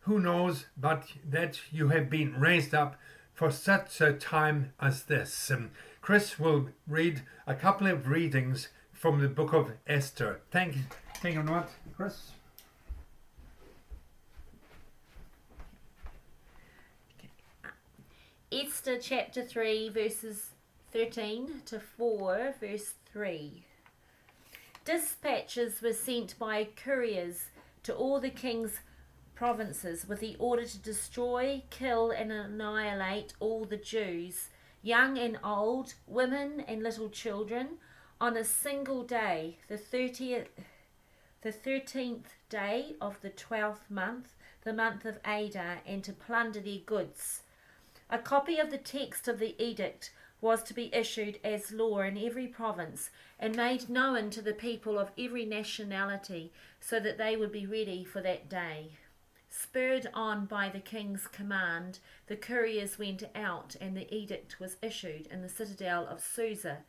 who knows but that you have been raised up for such a time as this. Chris will read a couple of readings from the book of Esther. Thank you very much, Chris. Esther chapter 3 verses 13 to 4 verse 3. Dispatches were sent by couriers to all the king's provinces with the order to destroy, kill and annihilate all the Jews, young and old, women and little children, on a single day, the 13th day of the 12th month, the month of Adar, and to plunder their goods. A copy of the text of the edict was to be issued as law in every province and made known to the people of every nationality so that they would be ready for that day. Spurred on by the king's command, the couriers went out and the edict was issued in the citadel of Susa.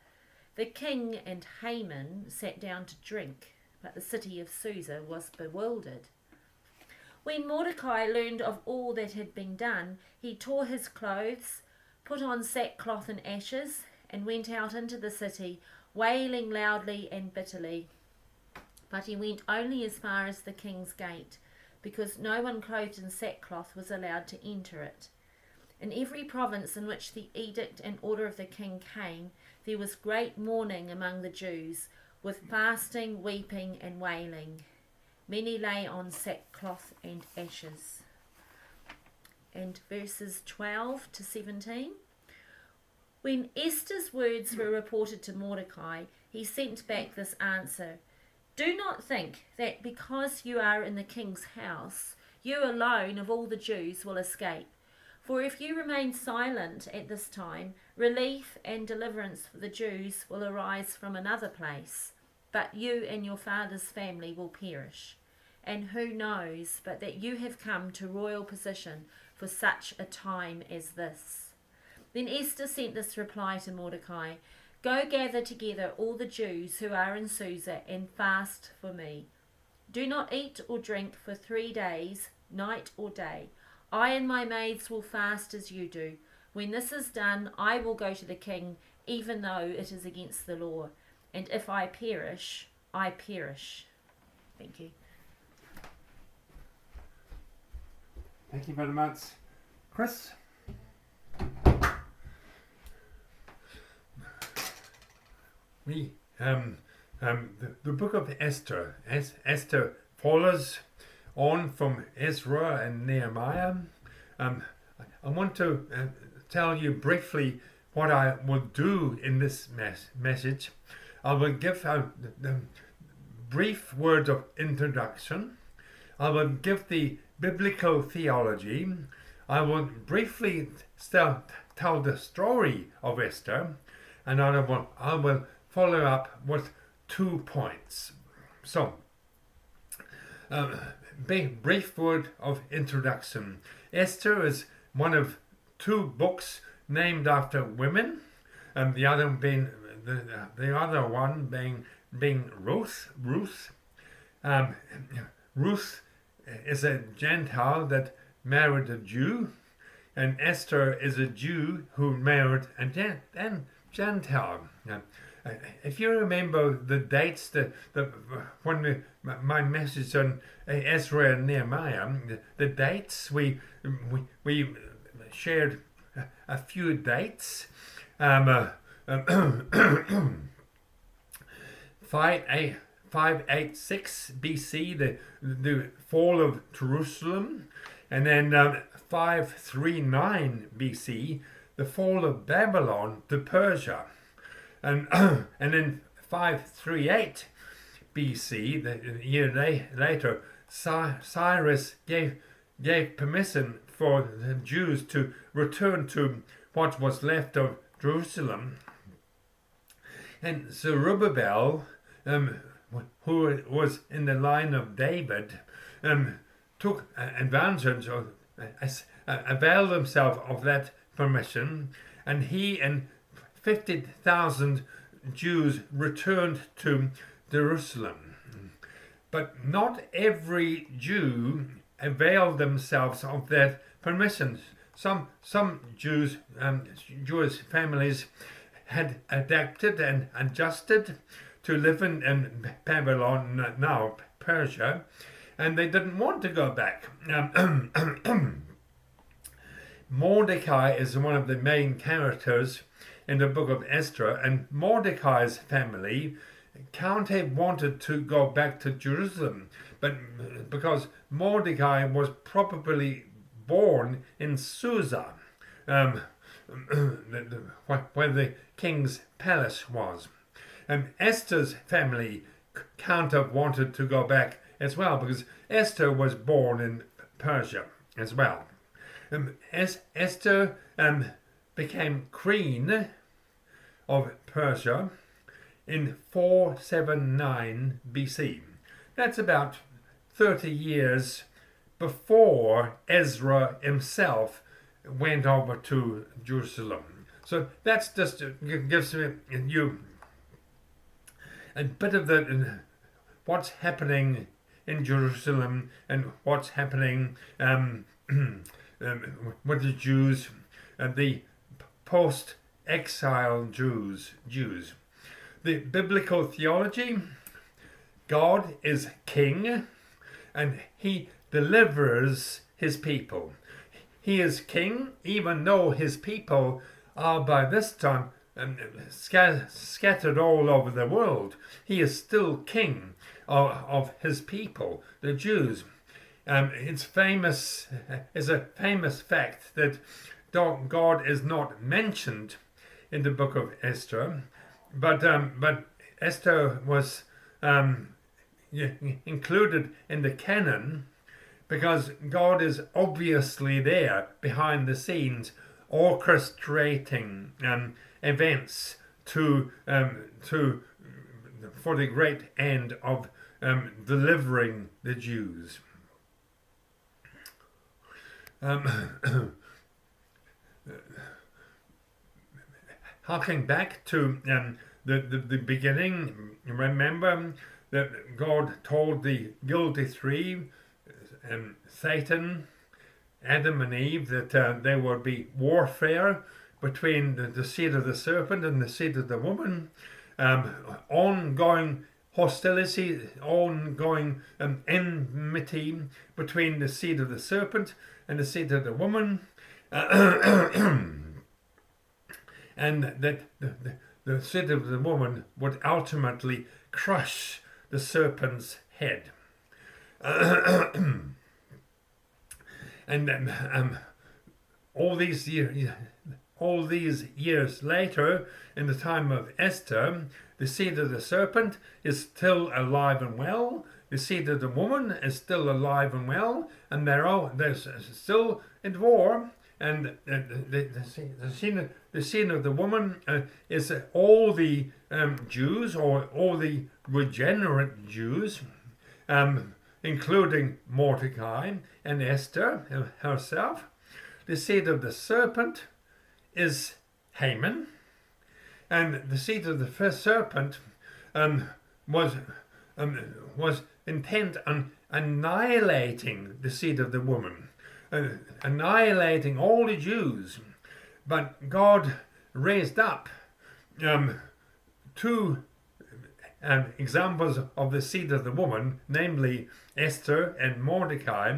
The king and Haman sat down to drink, but the city of Susa was bewildered. When Mordecai learned of all that had been done, he tore his clothes, put on sackcloth and ashes, and went out into the city, wailing loudly and bitterly. But he went only as far as the king's gate, because no one clothed in sackcloth was allowed to enter it. In every province in which the edict and order of the king came, there was great mourning among the Jews, with fasting, weeping, and wailing. Many lay on sackcloth and ashes. And verses 12 to 17. When Esther's words were reported to Mordecai, he sent back this answer: Do not think that because you are in the king's house, you alone of all the Jews will escape. For if you remain silent at this time, relief and deliverance for the Jews will arise from another place, but you and your father's family will perish. And who knows but that you have come to royal position for such a time as this. Then Esther sent this reply to Mordecai: Go gather together all the Jews who are in Susa and fast for me. Do not eat or drink for 3 days, night or day. I and my maids will fast as you do. When this is done, I will go to the king, even though it is against the law. And if I perish, I perish. Thank you. Thank you very much, Chris. We the book of Esther. Esther follows on from Ezra and Nehemiah. I want to tell you briefly what I will do in this message. I will give a brief word of introduction. I will give the biblical theology. I will briefly tell the story of Esther, and I will follow up with 2 points. So, brief word of introduction. Esther is one of 2 books named after women, and the other being the other one being Ruth. Ruth is a Gentile that married a Jew, and Esther is a Jew who married a Gentile. If you remember the dates, when my message on Ezra and Nehemiah, the dates we shared a few dates. 586 BC, the fall of Jerusalem, and then 539 BC, the fall of Babylon to Persia, and then 538 BC, the year later, Cyrus gave permission for the Jews to return to what was left of Jerusalem, and Zerubbabel, who was in the line of David, took advantage of, availed himself of that permission, and he and 50,000 Jews returned to Jerusalem. But not every Jew availed themselves of that permission. Some Jewish families had adapted and adjusted to live in Babylon, now Persia, and they didn't want to go back. Mordecai is one of the main characters in the book of Esther, and Mordecai's family can't have wanted to go back to Jerusalem, but because Mordecai was probably born in Susa, where the king's palace was. Esther's family can't have wanted to go back as well, because Esther was born in Persia as well. Esther became queen of Persia in 479 BC. That's about 30 years before Ezra himself went over to Jerusalem. So that's just gives you a bit of what's happening in Jerusalem and what's happening with the Jews, the post-exile Jews. The biblical theology: God is king and he delivers his people. He is king even though his people are by this time scattered all over the world. He is still king of his people, the Jews. It's a famous fact that God is not mentioned in the book of Esther, but Esther was included in the canon because God is obviously there behind the scenes, orchestrating events for the great end of delivering the Jews. Harking back to the beginning, remember that God told the guilty three, Satan, Adam and Eve, that there would be warfare between the seed of the serpent and the seed of the woman, ongoing hostility, ongoing enmity between the seed of the serpent and the seed of the woman, and that the seed of the woman would ultimately crush the serpent's head. And all these years later, in the time of Esther, the seed of the serpent is still alive and well. The seed of the woman is still alive and well, and they're still at war. And the seed of the woman is all the Jews, or all the regenerate Jews, including Mordecai and Esther herself. The seed of the serpent is Haman, and the seed of the first serpent was intent on annihilating the seed of the woman, annihilating all the Jews. But God raised up two examples of the seed of the woman, namely Esther and Mordecai,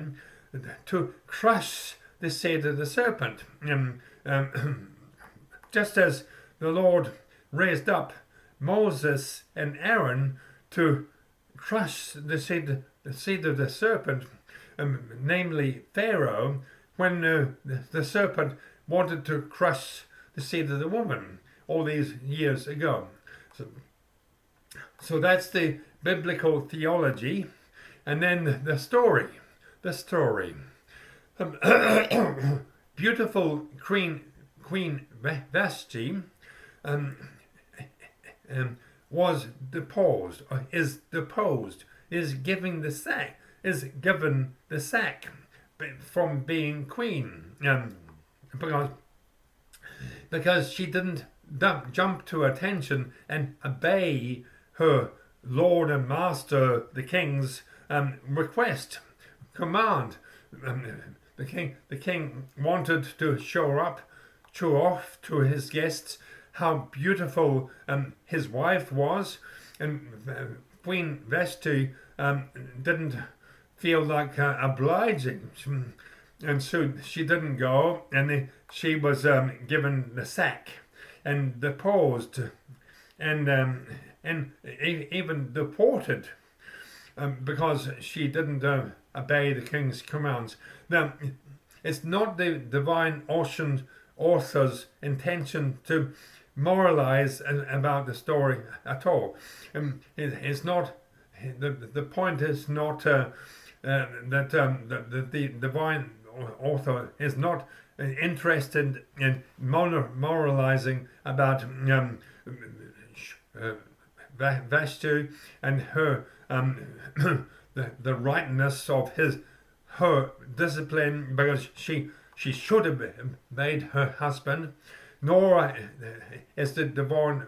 to crush the seed of the serpent. Just as the Lord raised up Moses and Aaron to crush the seed of the serpent, namely Pharaoh, when the serpent wanted to crush the seed of the woman all these years ago. So that's the biblical theology. And then the story. Beautiful Queen Vashti was deposed, or is deposed, is given the sack from being queen, because she didn't jump to attention and obey her Lord and Master, the King's command the king wanted to show off to his guests how beautiful his wife was, and Queen Vashti didn't feel like obliging, and so she didn't go, and she was given the sack and deposed, and even deported because she didn't obey the king's commands. Now, it's not the divine author's intention to moralize about the story at all. It's not. The point is not that the divine author is not interested in moralizing about Vashti and her the rightness of her discipline, because she should have obeyed her husband, nor is the divine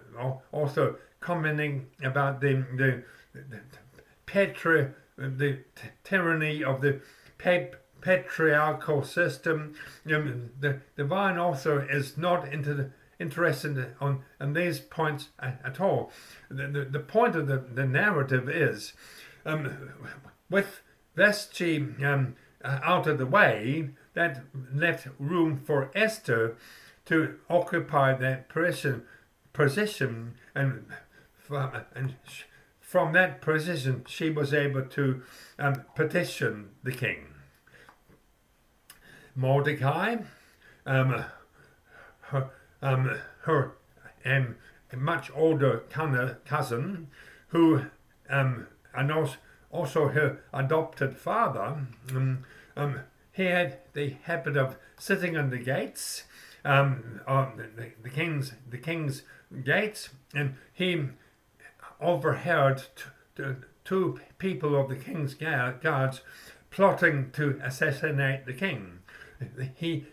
author commenting about the tyranny of the patriarchal system. The divine author is not interested on these points at all. The point of the narrative is, with Vashti out of the way, that left room for Esther to occupy that position, and from that position she was able to petition the king. Mordecai, her much older cousin, who and also her adopted father, he had the habit of sitting on the gates, the king's gates, and he overheard two people of the king's guards plotting to assassinate the king. He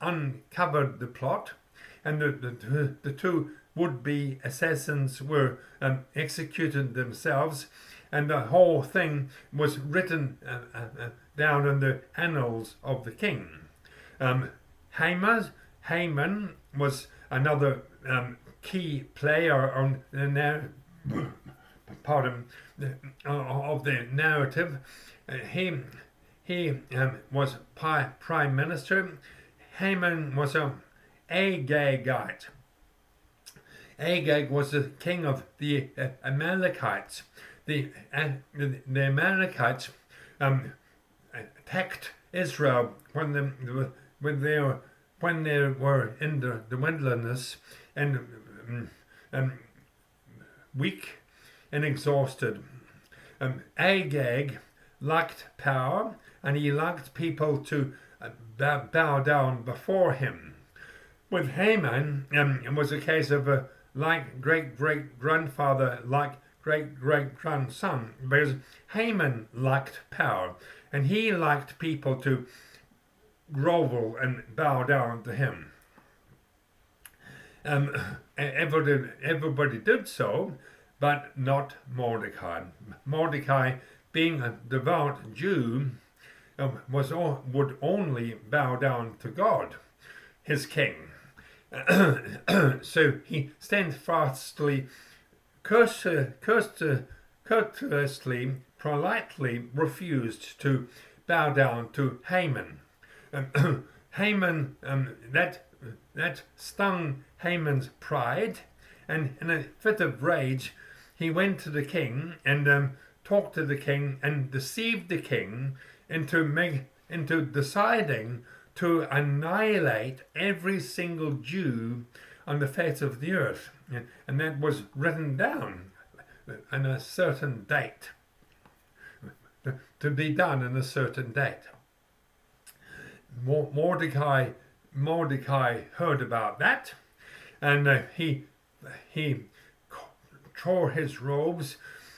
uncovered the plot, and the two would-be assassins were executed themselves, and the whole thing was written down in the annals of the king. Haman was another key player on the of the narrative. He was prime minister. Haman was Agagite. Agag was the king of the Amalekites. The Amalekites attacked Israel when they were in the wilderness, and weak and exhausted. Agag lacked power, and he liked people to bow down before him. With Haman, it was a case of like great-great-grandfather, like great-great-grandson, because Haman lacked power, and he liked people to grovel and bow down to him. Everybody did so, but not Mordecai. Mordecai, being a devout Jew, would only bow down to God, his king. So he steadfastly, courteously, politely refused to bow down to Haman. Haman, that stung Haman's pride, and in a fit of rage, he went to the king and talked to the king and deceived the king into deciding to annihilate every single Jew on the face of the earth, and that was written down on a certain date, to be done in a certain date. Mordecai heard about that, and he tore his robes,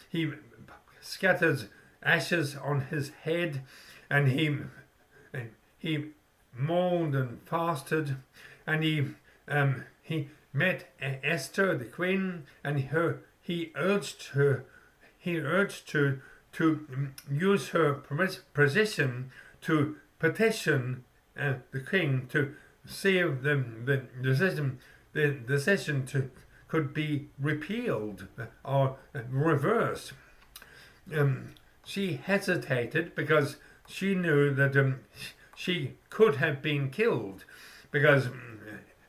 he scattered ashes on his head, and he mourned and fasted, and he met Esther, the queen, and he urged her to use her position to petition the king to see if the decision could be repealed or reversed. She hesitated because she knew that she could have been killed, because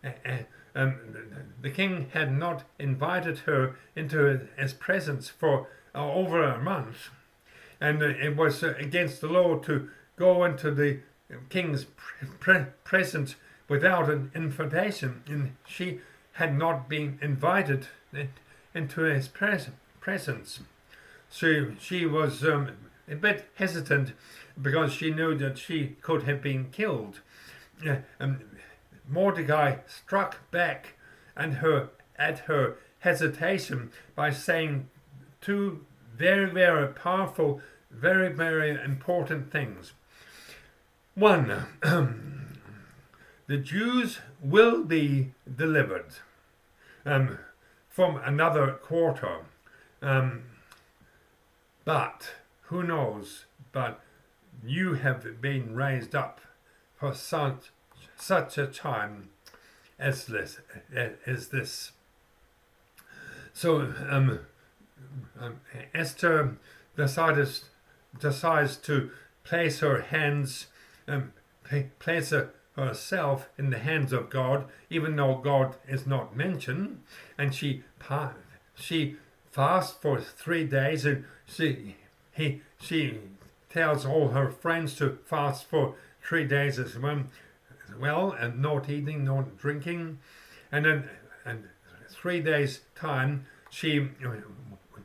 the king had not invited her into his presence for over a month, and it was against the law to go into the king's presence without an invitation, and she had not been invited into his presence. So she was a bit hesitant because she knew that she could have been killed. Mordecai struck back at her hesitation by saying two very, very powerful, very, very important things. One, the Jews will be delivered from another quarter. But, who knows, but you have been raised up for such a time as this. So Esther decides to place her hands, place herself in the hands of God, even though God is not mentioned, and she fasts for 3 days, and she tells all her friends to fast for 3 days as well, and not eating, not drinking, and then 3 days time, she,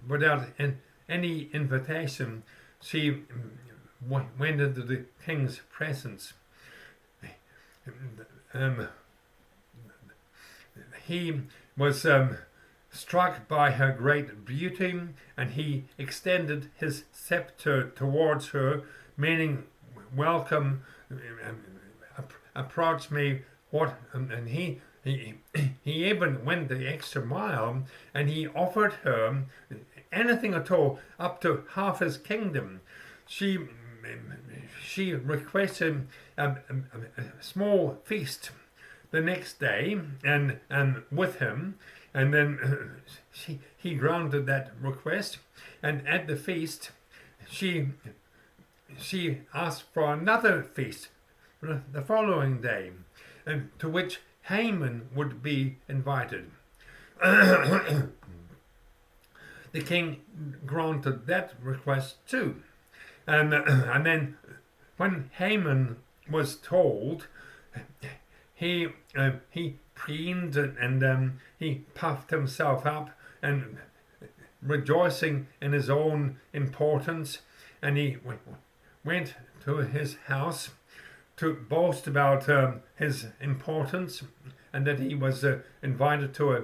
without any invitation, she went into the king's presence. He was struck by her great beauty, and he extended his scepter towards her, meaning, welcome, approach me. And he even went the extra mile, and he offered her anything at all, up to half his kingdom. She requested a small feast the next day, and with him, and then he granted that request. And at the feast, she asked for another feast the following day, and to which Haman would be invited. The king granted that request too. And then when Haman was told, he preened and he puffed himself up, and rejoicing in his own importance, and he went to his house to boast about his importance, and that he was invited to a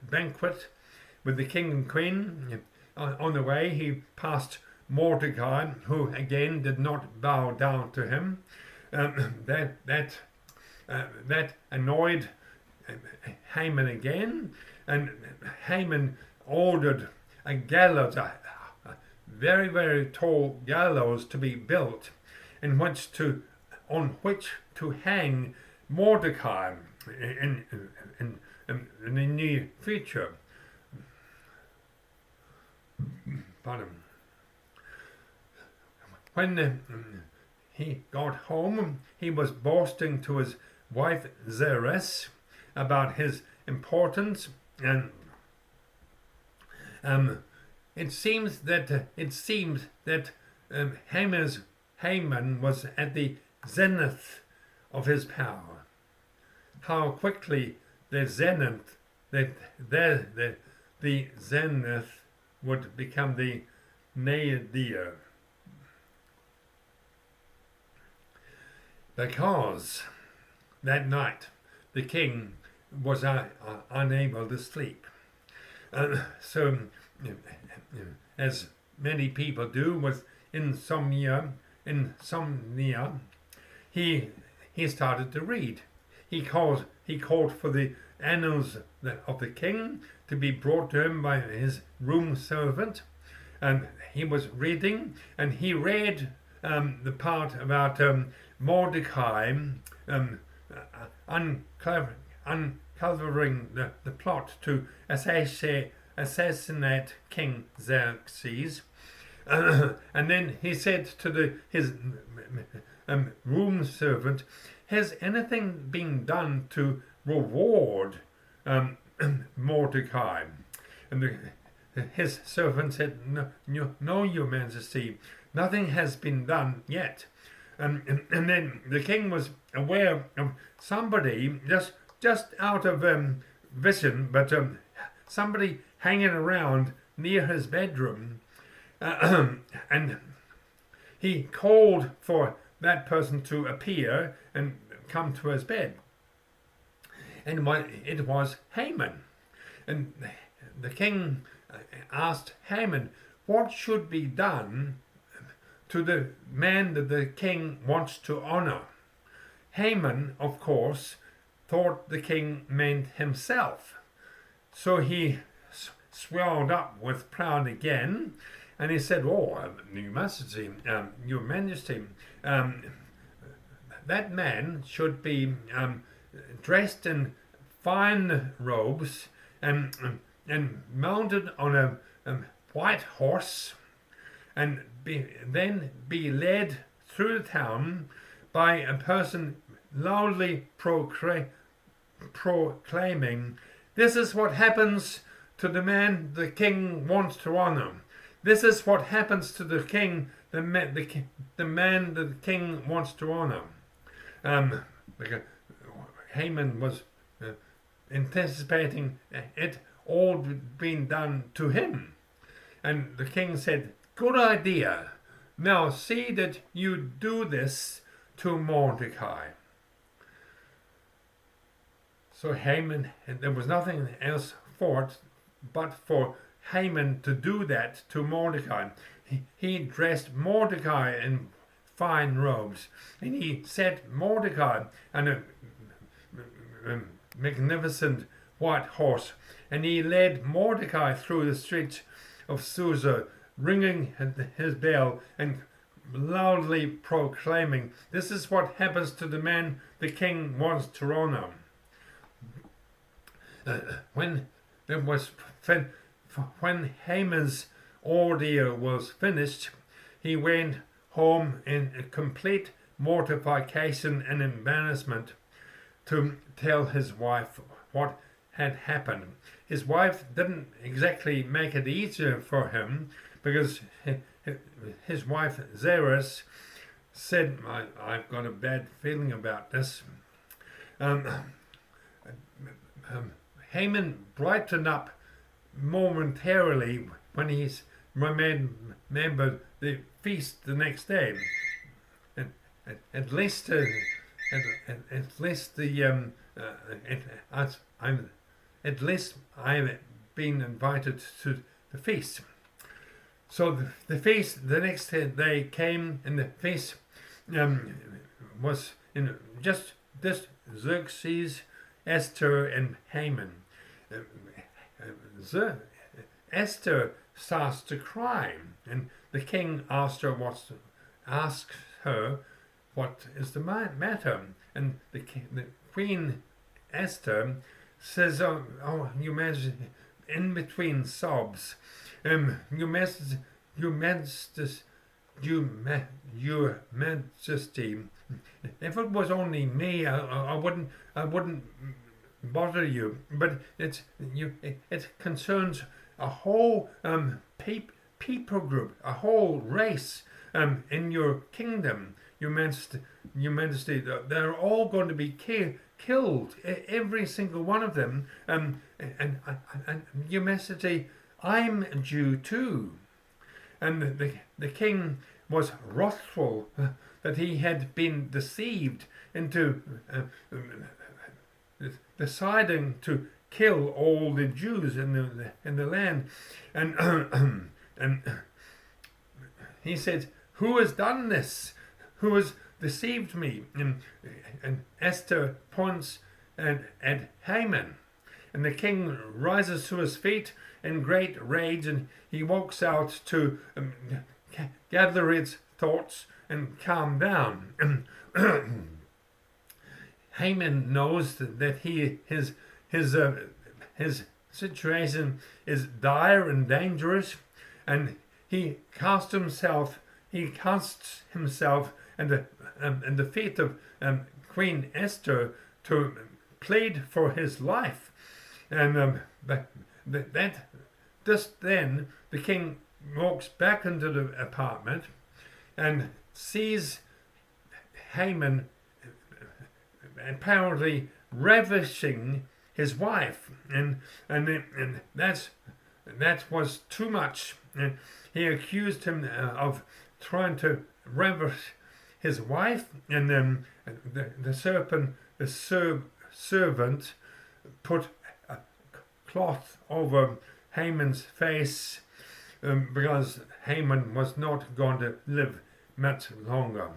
banquet with the king and queen. On the way, he passed Mordecai, who again did not bow down to him. That annoyed Haman again, and Haman ordered a gallows, a very, very tall gallows, to be built, on which to hang Mordecai in the near future. Pardon. When he got home, he was boasting to his wife Zeresh about his importance, and it seems that Haman was at the zenith of his power. How quickly the zenith would become the nadir. Because that night the king was unable to sleep. So, as many people do with insomnia, he started to read. He called for the annals of the king to be brought to him by his room servant, and he was reading, and he read the part about Mordecai uncovering the plot to assassinate King Xerxes. And then he said to his room servant, has anything been done to reward Mordecai? And his servant said, no, your majesty, nothing has been done yet. And then the king was aware of somebody just out of vision, but somebody hanging around near his bedroom. And he called for that person to appear and come to his bed. And it was Haman. And the king asked Haman, what should be done to the man that the king wants to honor? Haman, of course, thought the king meant himself. So he swelled up with pride again, and he said, your majesty, that man should be dressed in fine robes and mounted on a white horse, and then be led through the town by a person loudly proclaiming, this is what happens to the man the king wants to honor. This is what happens to the king, the man that the king wants to honor. Haman was anticipating it all being done to him. And the king said, good idea. Now see that you do this to Mordecai. So Haman, there was nothing else for it but for Haman to do that to Mordecai. He dressed Mordecai in fine robes, and he set Mordecai on a magnificent white horse, and he led Mordecai through the streets of Susa, ringing his bell and loudly proclaiming, this is what happens to the man the king wants to honor. When Haman's ordeal was finished, he went home in a complete mortification and embarrassment to tell his wife what had happened. His wife didn't exactly make it easier for him, because his wife Zeresh said, I've got a bad feeling about this. Haman brightened up momentarily when he remembered the feast the next day. At least I've been invited to the feast. So the feast the next day came, and the feast was just this Xerxes, Esther, and Haman. Esther starts to cry, and the king asked her what is the matter, and the Queen Esther says, your majesty, in between sobs, your majesty, if it was only me, I wouldn't bother you, but it concerns a whole people group, a whole race in your kingdom. Your majesty, they're all going to be killed, every single one of them, and your majesty, I'm Jew too. And the king was wrathful that he had been deceived into deciding to kill all the Jews in the land, and he said, who has done this? Who has deceived me? And Esther points at Haman, and the king rises to his feet in great rage, and he walks out to gather his thoughts and calm down. Haman knows that his situation is dire and dangerous, and he casts himself in the feet of Queen Esther to plead for his life, and that just then the king walks back into the apartment and sees Haman apparently ravishing his wife, and that was too much. And he accused him of trying to ravish his wife, and the servant put a cloth over Haman's face, because Haman was not going to live much longer.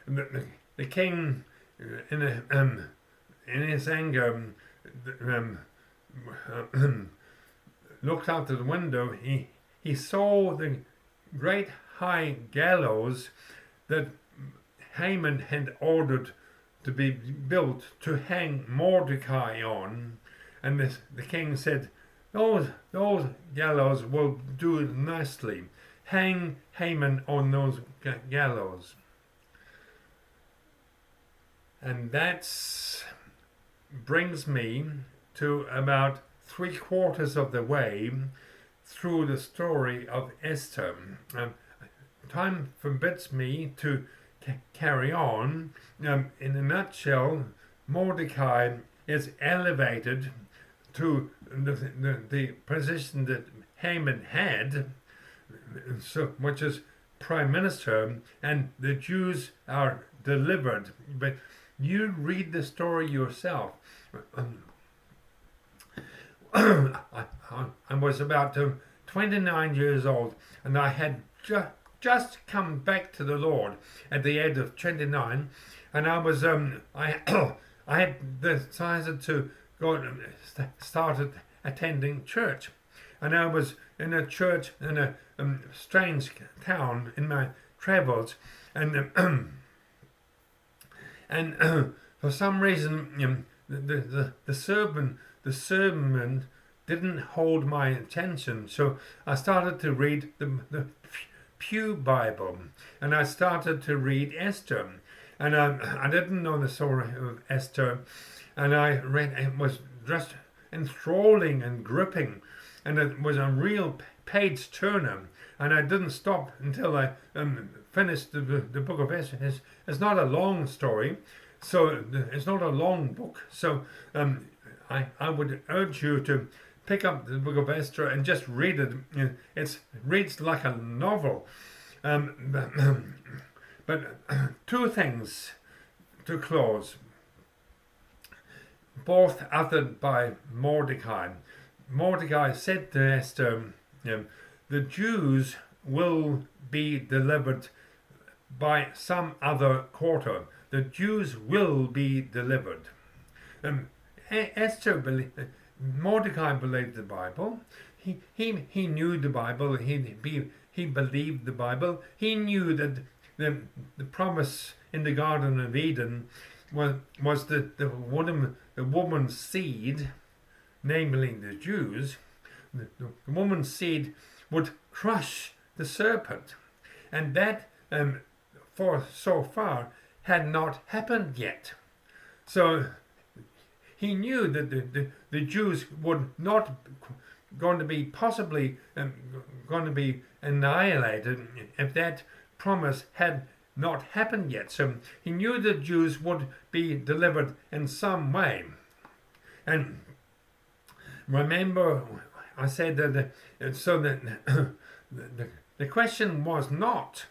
The king, in his anger, looked out of the window. He saw the great high gallows that Haman had ordered to be built to hang Mordecai on, and the king said, those gallows will do it nicely. Hang Haman on those gallows. And that brings me to about 3/4 of the way through the story of Esther. Time forbids me to carry on. In a nutshell, Mordecai is elevated to the position that Haman had, which is prime minister, and the Jews are delivered. But you read the story yourself. I was about 29 years old, and I had just come back to the Lord at the age of 29, and I was I had decided to go and started attending church, and I was in a church in a strange town in my travels, and for some reason the sermon didn't hold my attention, so I started to read the Pew Bible, and I started to read Esther, and I didn't know the story of Esther, and I read, it was just enthralling and gripping, and it was a real page turner, and I didn't stop until I finished the book of Esther. It's not a long story, so it's not a long book, so I would urge you to pick up the book of Esther and just read it. It reads like a novel. But two things to close, both uttered by Mordecai. Mordecai said to Esther, the Jews will be delivered by some other quarter. The Jews will be delivered. Mordecai believed the Bible. He knew the Bible. He believed the Bible. He knew that the promise in the Garden of Eden was that the woman's seed, namely the Jews, the woman's seed would crush the serpent, and that for so far had not happened yet. So he knew that the Jews would not going to be possibly going to be annihilated if that promise had not happened yet. So he knew the Jews would be delivered in some way. And remember, I said that so that the question was not,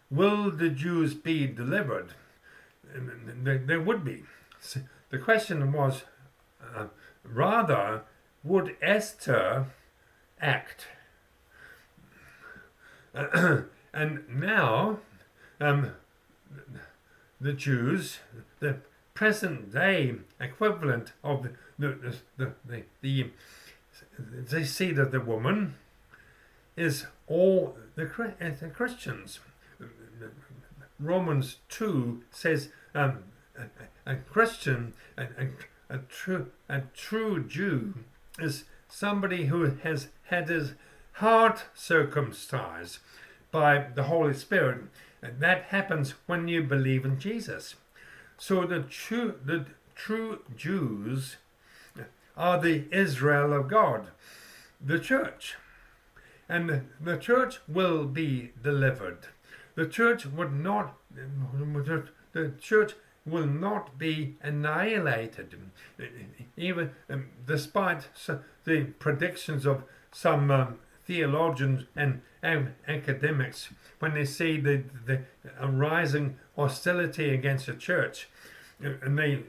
will the Jews be delivered? They would be. The question was, rather, would Esther act? And now, the Jews, the present day equivalent of the seed of the woman is all the Christians. Romans 2 says a Christian, a true Jew is somebody who has had his heart circumcised by the Holy Spirit. And that happens when you believe in Jesus. So the true Jews are the Israel of God, the church. And the church will be delivered. The church will not be annihilated, even despite the predictions of some theologians and academics when they see the rising hostility against the church, and they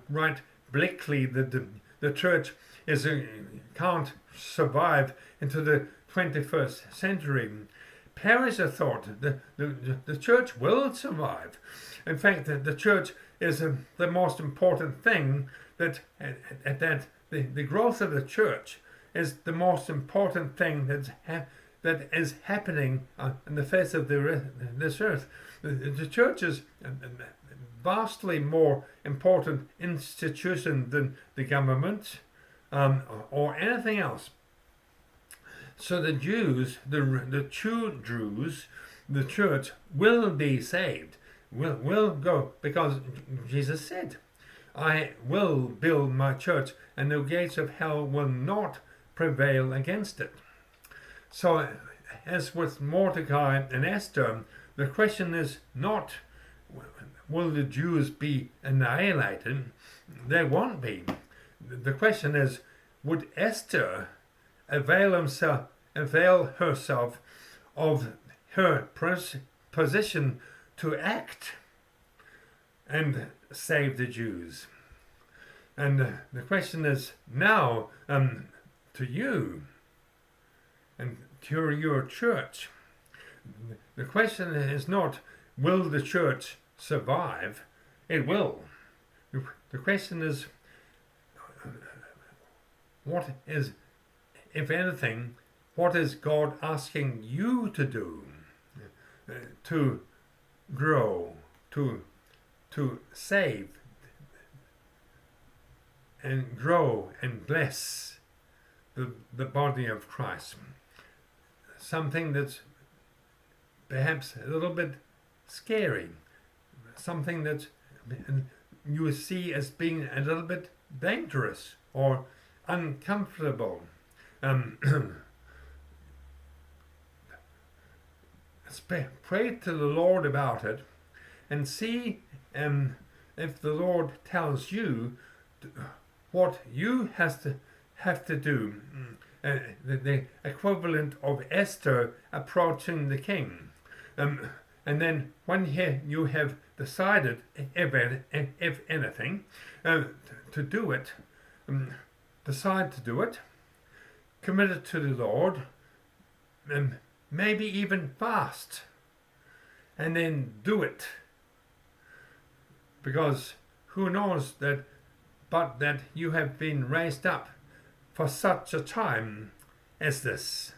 write bleakly that the church can't survive into the 21st century. Perish the thought the church will survive. In fact, the church is the most important thing that the growth of the church is the most important thing that is happening on the face of this earth. The church is a vastly more important institution than the government or anything else. So the Jews, the true Jews, the church will be saved, will go, because Jesus said, I will build my church and the gates of hell will not prevail against it. So as with Mordecai and Esther, the question is not, will the Jews be annihilated? They won't be. The question is, would Esther avail herself of her position to act and save the Jews? And the question is now to you and to your church. The question is not, will the church survive? It will. The question is, what is, if anything, what is God asking you to do to grow, to save and grow and bless the body of Christ? Something that's perhaps a little bit scary, something that you see as being a little bit dangerous or uncomfortable. Pray to the Lord about it and see if the Lord tells you what you have to do. The equivalent of Esther approaching the king. And then when you have decided, if anything, to do it, decide to do it, commit it to the Lord, and maybe even fast, and then do it. Because who knows that you have been raised up for such a time as this.